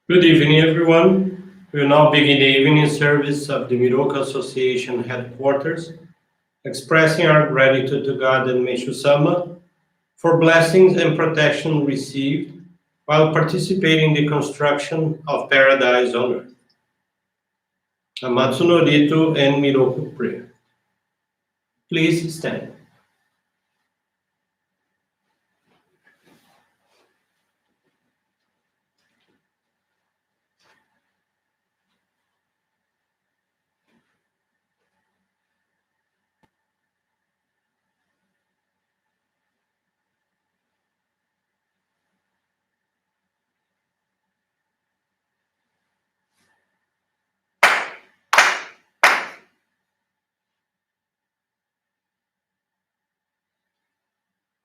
Good evening, everyone. We will now begin the evening service of the Miroku Association headquarters, expressing our gratitude to God and Meishu-sama for blessings and protection received while participating in the construction of paradise on earth. Amatsu-Norito and Miroku Prayer. Please stand.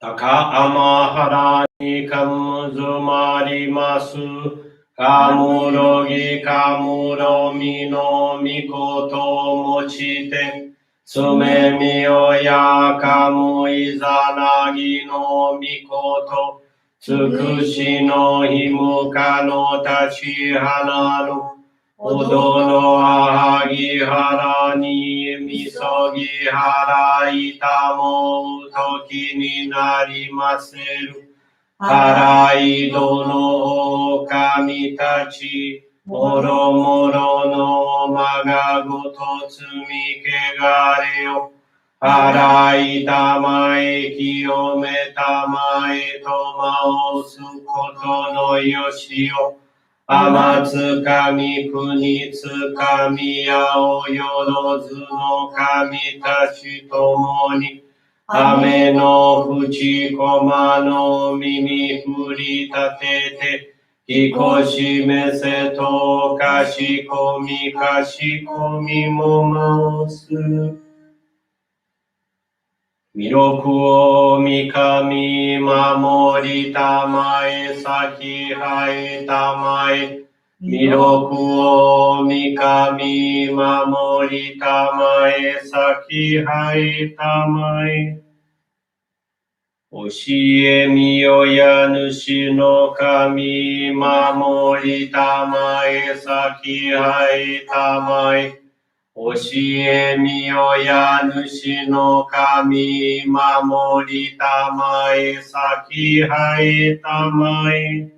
Takaamaharani kamuzumarimasu kamurogi kamuromi no mikoto mochite tsumemi oya kamu izanagi no mikoto tsukushi no himuka no tachi hanaru Odono ahagi hara ni misogi hara itamo toki ni narimaseru. Harai dono kami tachi moro moro no magagoto tsumi kegareo. Harai tamae kiyome tamae tomao sukoto no yoshio. Amatsu-kami kunitsu-kami aoyorozu no kami tachi tomoni Ame no fuchi koma no mimi furi tatete Hikoshi mese to kashikomi momosu Miroku o mikami mamori tamae saki hai tamae Miroku o mikami mamori tamae saki hai tamae Oshie miyoya nushi no kami mamori tamae saki hai tamae Oshie miyoya nushi no kami mamori tamae saki hai tamae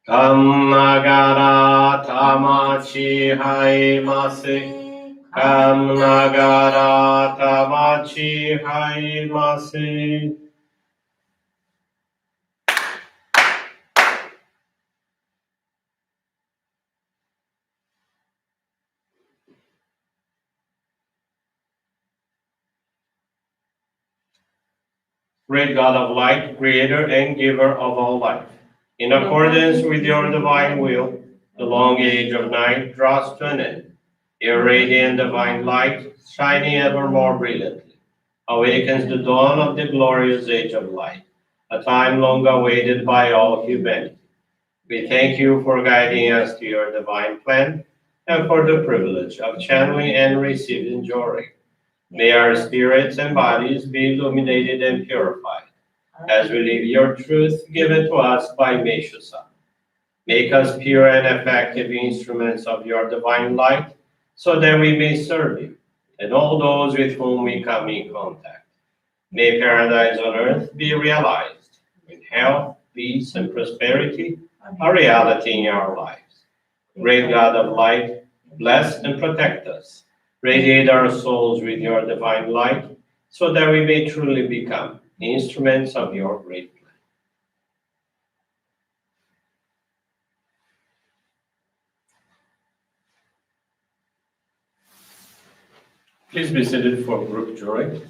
Kamnagara tamachi haimase. Kamnagara tamachi haimase. Great God of light, creator and giver of all life. In accordance with your divine will, the long age of night draws to an end. Your radiant divine light, shining ever more brilliantly, awakens the dawn of the glorious age of light, a time long awaited by all humanity. We thank you for guiding us to your divine plan and for the privilege of channeling and receiving Johrei. May our spirits and bodies be illuminated and purified as we live your truth given to us by Meishu-sama. Make us pure and effective instruments of your divine light so that we may serve you and all those with whom we come in contact. May paradise on earth be realized, with health, peace, and prosperity a reality in our lives. Great God of light, bless and protect us. Radiate our souls with your divine light, so that we may truly become instruments of your great plan. Please be seated for group Johrei.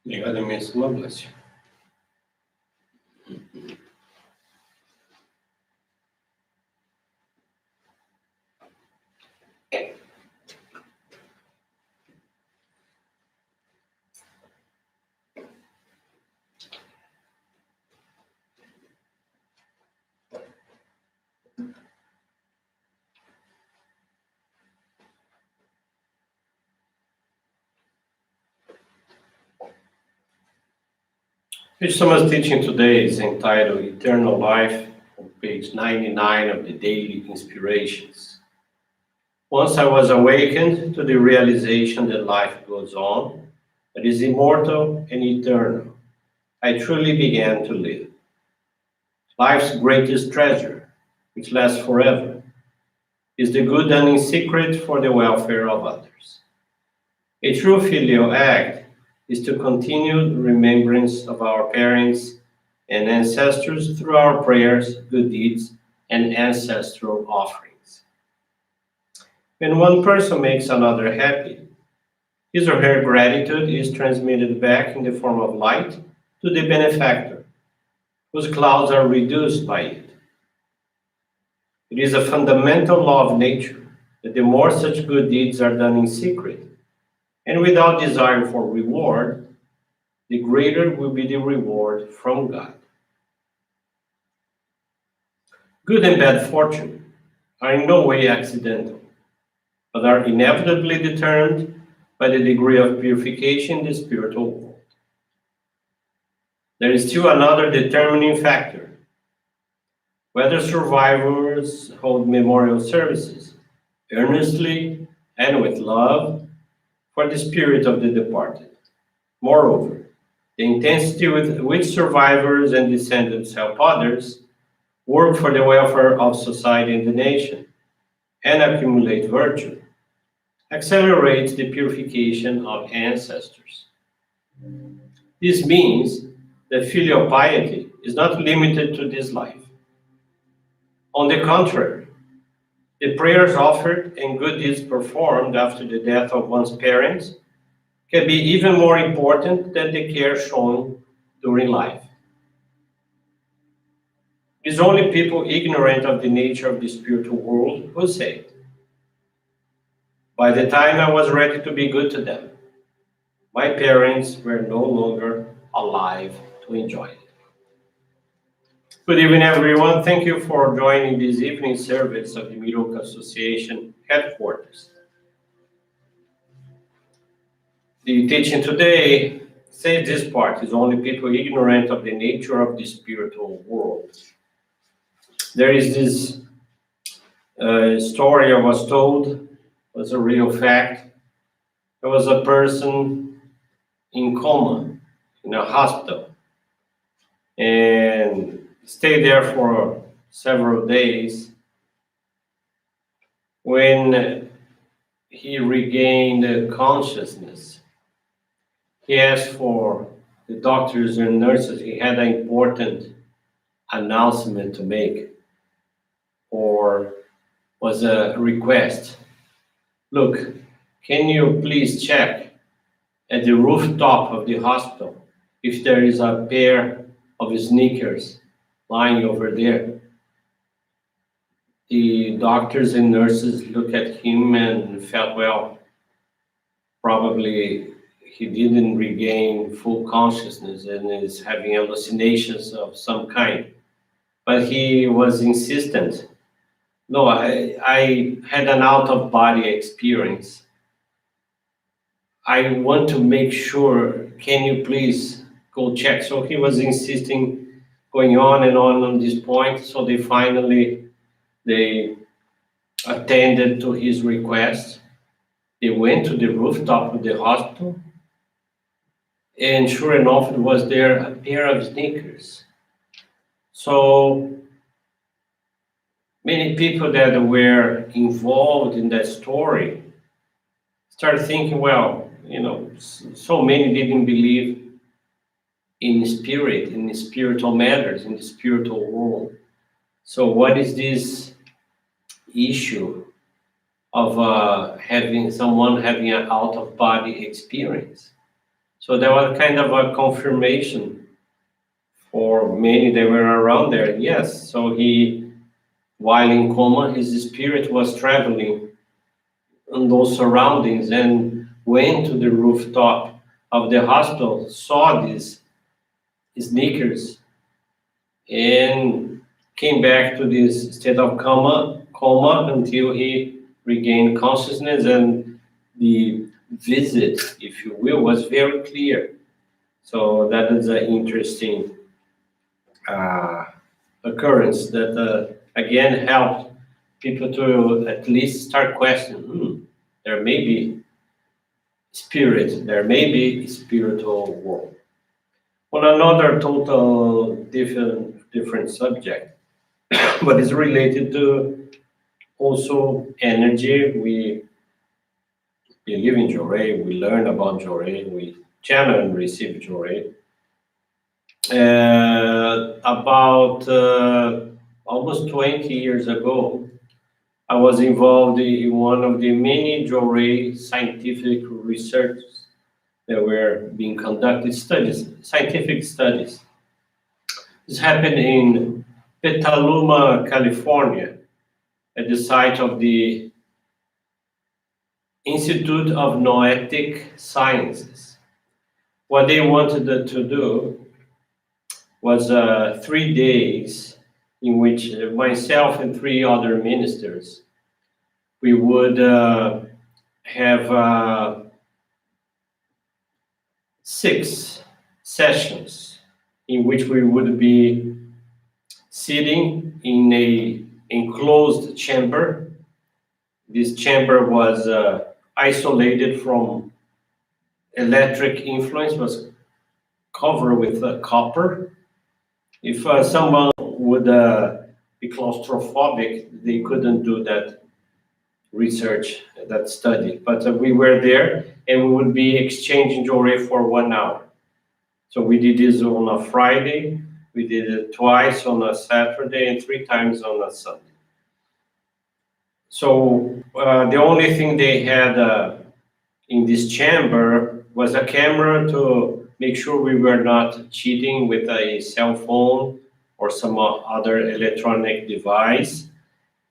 Obrigado imenso, uma bless you. Miroku teaching today is entitled Eternal Life, on page 99 of the Daily Inspirations. Once I was awakened to the realization that life goes on, that is immortal and eternal, I truly began to live. Life's greatest treasure, which lasts forever, is the good done in secret for the welfare of others. A true filial act is to continue the remembrance of our parents and ancestors through our prayers, good deeds, and ancestral offerings. When one person makes another happy, his or her gratitude is transmitted back in the form of light to the benefactor, whose clouds are reduced by it. It is a fundamental law of nature that the more such good deeds are done in secret and without desire for reward, the greater will be the reward from God. Good and bad fortune are in no way accidental, but are inevitably determined by the degree of purification in the spiritual world. There is still another determining factor: whether survivors hold memorial services earnestly and with love for the spirit of the departed. Moreover, the intensity with which survivors and descendants help others, work for the welfare of society and the nation, and accumulate virtue, accelerates the purification of ancestors. This means that filial piety is not limited to this life. On the contrary, the prayers offered and good deeds performed after the death of one's parents can be even more important than the care shown during life. It is only people ignorant of the nature of the spiritual world who say, by the time I was ready to be good to them, my parents were no longer alive to enjoy it. Good evening, everyone. Thank you for joining this evening service of the Miroku Association headquarters. The teaching today says this part is only people ignorant of the nature of the spiritual world. There is this story I was told, was a real fact. There was a person in coma in a hospital and stayed there for several days. When he regained consciousness, he asked for the doctors and nurses. He had an important announcement to make, or was a request. Look, can you please check at the rooftop of the hospital if there is a pair of sneakers lying over there? The doctors and nurses looked at him and felt, well, probably he didn't regain full consciousness and is having hallucinations of some kind. But he was insistent. No, I had an out-of-body experience. I want to make sure, can you please go check? So he was insisting, going on this point. So they attended to his request. They went to the rooftop of the hospital, and sure enough, it was there a pair of sneakers. So many people that were involved in that story started thinking, well, so many didn't believe in spirit, in spiritual matters, in the spiritual world. So what is this issue of having an out-of-body experience? So that was kind of a confirmation for many that were around there. Yes, so he, while in coma, his spirit was traveling in those surroundings and went to the rooftop of the hospital, saw these sneakers, and came back to this state of coma until he regained consciousness, and the visit, if you will, was very clear. So that is an interesting uh, occurrence that again helped people to at least start questioning. There may be spirit, there may be spiritual world. On another total different subject, but it's related to also energy. We believe in Johrei, we learn about Johrei, we channel and receive Johrei. About almost 20 years ago, I was involved in one of the many Johrei scientific researches that were being conducted, scientific studies. This happened in Petaluma, California, at the site of the Institute of Noetic Sciences. What they wanted to do was 3 days in which myself and three other ministers, we would have 6 sessions in which we would be sitting in a enclosed chamber. This chamber was isolated from electric influence, was covered with copper. If someone would be claustrophobic, they couldn't do that research, that study. But we were there, and we would be exchanging Johrei for 1 hour. So we did this on a Friday, we did it twice on a Saturday, and 3 times on a Sunday. So the only thing they had in this chamber was a camera to make sure we were not cheating with a cell phone or some other electronic device.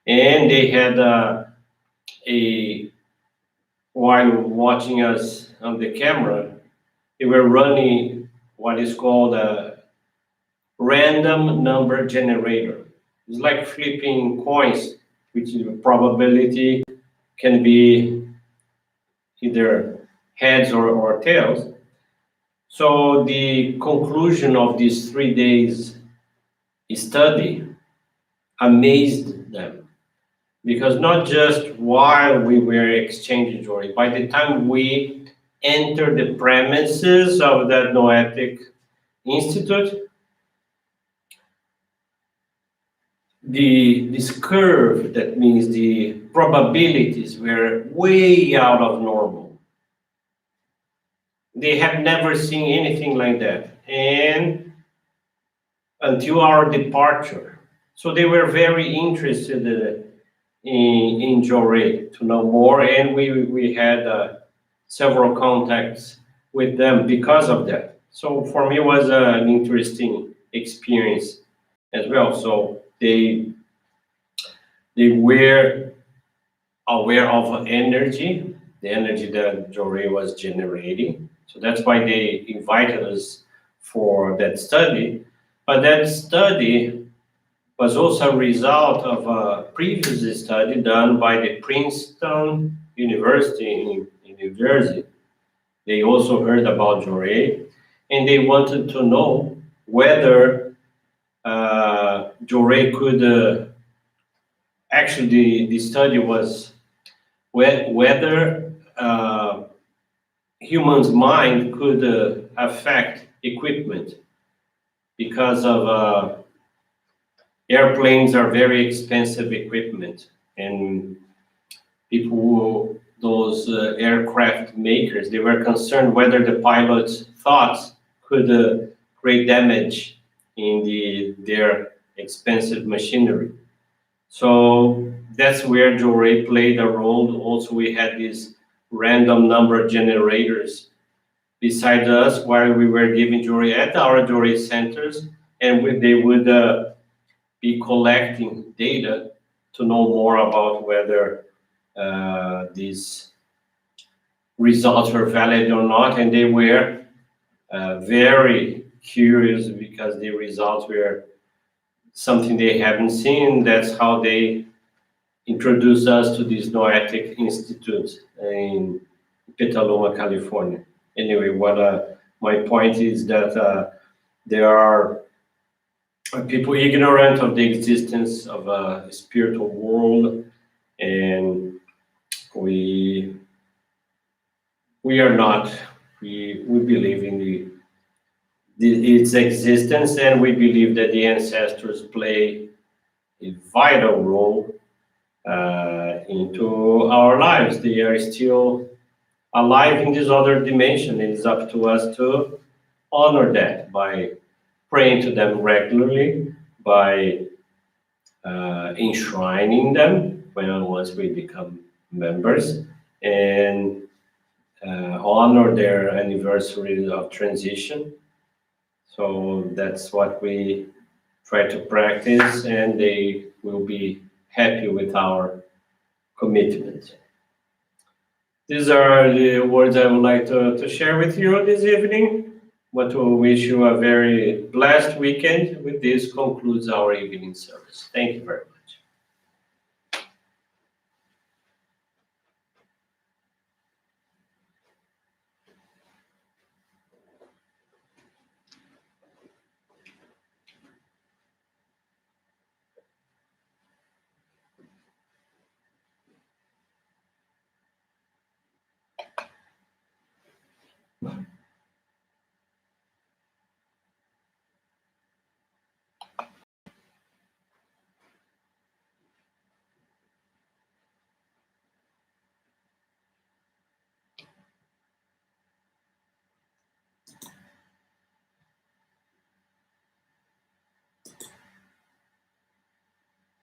And they had while watching us on the camera, they were running what is called a random number generator. It's like flipping coins, which the probability can be either heads or tails. So the conclusion of these 3 days study amazed them, because not just while we were exchanging Johrei, by the time we entered the premises of that Noetic Institute, this curve, that means the probabilities, were way out of normal. They have never seen anything like that, and until our departure. So they were very interested in Johrei to know more, and we had several contacts with them because of that. So for me, it was an interesting experience as well. So they were aware of energy, the energy that Johrei was generating. So that's why they invited us for that study. But that study was also a result of a previous study done by the Princeton University in New Jersey. They also heard about Johrei, and they wanted to know whether Johrei could, actually the study was whether human's mind could affect equipment, because of airplanes are very expensive equipment, and those aircraft makers, they were concerned whether the pilot's thoughts could create damage in their expensive machinery. So that's where Johrei played a role. Also, we had these random number generators beside us while we were giving Johrei at our Johrei centers, and they would be collecting data to know more about whether these results were valid or not, and they were very curious because the results were something they haven't seen. That's how they introduced us to this Noetic Institute in Petaluma, California. Anyway, what my point is that there are people ignorant of the existence of a spiritual world, and we we are not. We believe in its existence, and we believe that the ancestors play a vital role into our lives. They are still alive in this other dimension. It is up to us to honor that by praying to them regularly, by enshrining them once we become members, and honor their anniversary of transition. So that's what we try to practice, and they will be happy with our commitment. These are the words I would like to share with you this evening. Want to wish you a very blessed weekend. With this concludes our evening service. Thank you very much.